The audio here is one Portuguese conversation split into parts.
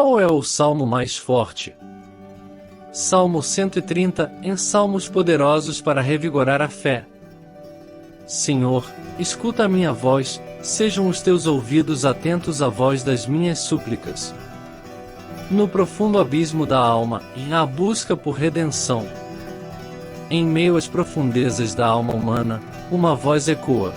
Qual é o salmo mais forte? Salmo 130, em salmos poderosos para revigorar a fé. Senhor, escuta a minha voz, sejam os teus ouvidos atentos à voz das minhas súplicas. No profundo abismo da alma, há busca por redenção. Em meio às profundezas da alma humana, uma voz ecoa.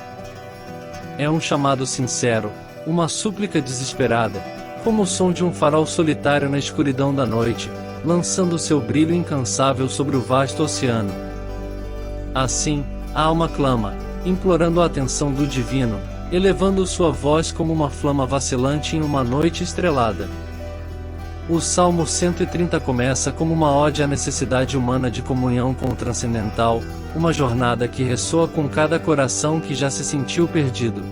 É um chamado sincero, uma súplica desesperada, como o som de um farol solitário na escuridão da noite, lançando seu brilho incansável sobre o vasto oceano. Assim, a alma clama, implorando a atenção do divino, elevando sua voz como uma flama vacilante em uma noite estrelada. O Salmo 130 começa como uma ode à necessidade humana de comunhão com o transcendental, uma jornada que ressoa com cada coração que já se sentiu perdido.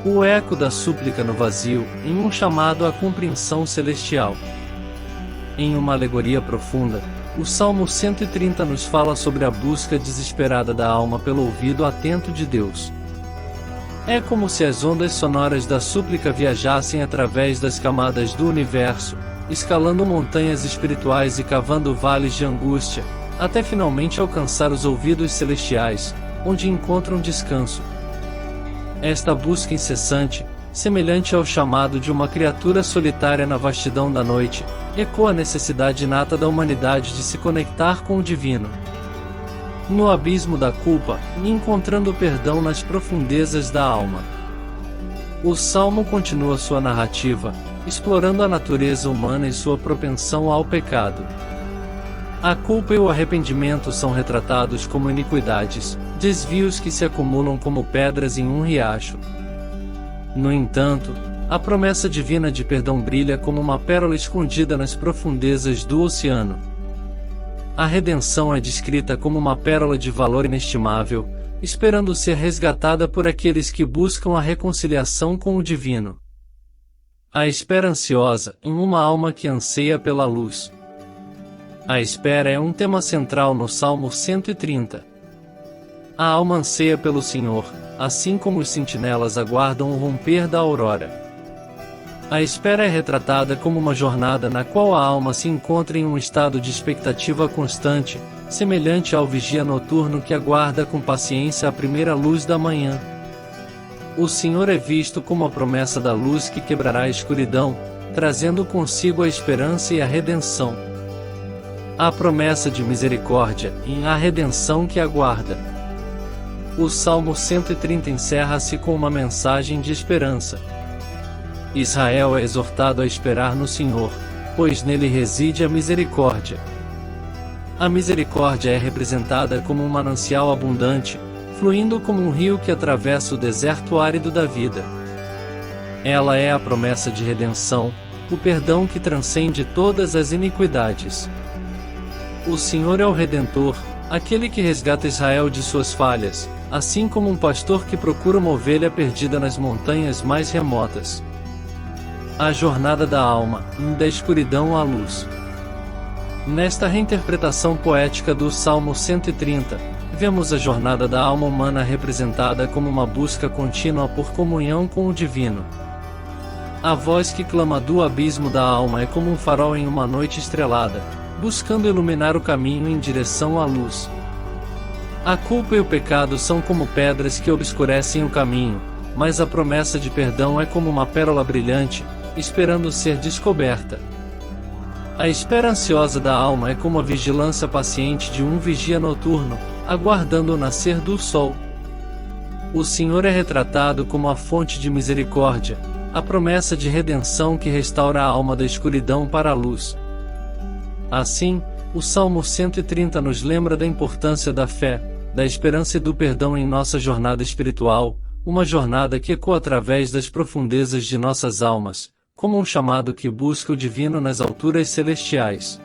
O eco da súplica no vazio, em um chamado à compreensão celestial. Em uma alegoria profunda, o Salmo 130 nos fala sobre a busca desesperada da alma pelo ouvido atento de Deus. É como se as ondas sonoras da súplica viajassem através das camadas do universo, escalando montanhas espirituais e cavando vales de angústia, até finalmente alcançar os ouvidos celestiais, onde encontram descanso. Esta busca incessante, semelhante ao chamado de uma criatura solitária na vastidão da noite, ecoa a necessidade inata da humanidade de se conectar com o divino. No abismo da culpa, encontrando perdão nas profundezas da alma. O Salmo continua sua narrativa, explorando a natureza humana e sua propensão ao pecado. A culpa e o arrependimento são retratados como iniquidades, desvios que se acumulam como pedras em um riacho. No entanto, a promessa divina de perdão brilha como uma pérola escondida nas profundezas do oceano. A redenção é descrita como uma pérola de valor inestimável, esperando ser resgatada por aqueles que buscam a reconciliação com o divino. A espera ansiosa, em uma alma que anseia pela luz. A espera é um tema central no Salmo 130. A alma anseia pelo Senhor, assim como os sentinelas aguardam o romper da aurora. A espera é retratada como uma jornada na qual a alma se encontra em um estado de expectativa constante, semelhante ao vigia noturno que aguarda com paciência a primeira luz da manhã. O Senhor é visto como a promessa da luz que quebrará a escuridão, trazendo consigo a esperança e a redenção. A promessa de misericórdia e a redenção que aguarda. O Salmo 130 encerra-se com uma mensagem de esperança. Israel é exortado a esperar no Senhor, pois nele reside a misericórdia. A misericórdia é representada como um manancial abundante, fluindo como um rio que atravessa o deserto árido da vida. Ela é a promessa de redenção, o perdão que transcende todas as iniquidades. O Senhor é o Redentor, aquele que resgata Israel de suas falhas, assim como um pastor que procura uma ovelha perdida nas montanhas mais remotas. A jornada da alma, da escuridão à luz. Nesta reinterpretação poética do Salmo 130, vemos a jornada da alma humana representada como uma busca contínua por comunhão com o divino. A voz que clama do abismo da alma é como um farol em uma noite estrelada, buscando iluminar o caminho em direção à luz. A culpa e o pecado são como pedras que obscurecem o caminho, mas a promessa de perdão é como uma pérola brilhante, esperando ser descoberta. A espera ansiosa da alma é como a vigilância paciente de um vigia noturno, aguardando o nascer do sol. O Senhor é retratado como a fonte de misericórdia, a promessa de redenção que restaura a alma da escuridão para a luz. Assim, o Salmo 130 nos lembra da importância da fé, da esperança e do perdão em nossa jornada espiritual, uma jornada que ecoa através das profundezas de nossas almas, como um chamado que busca o divino nas alturas celestiais.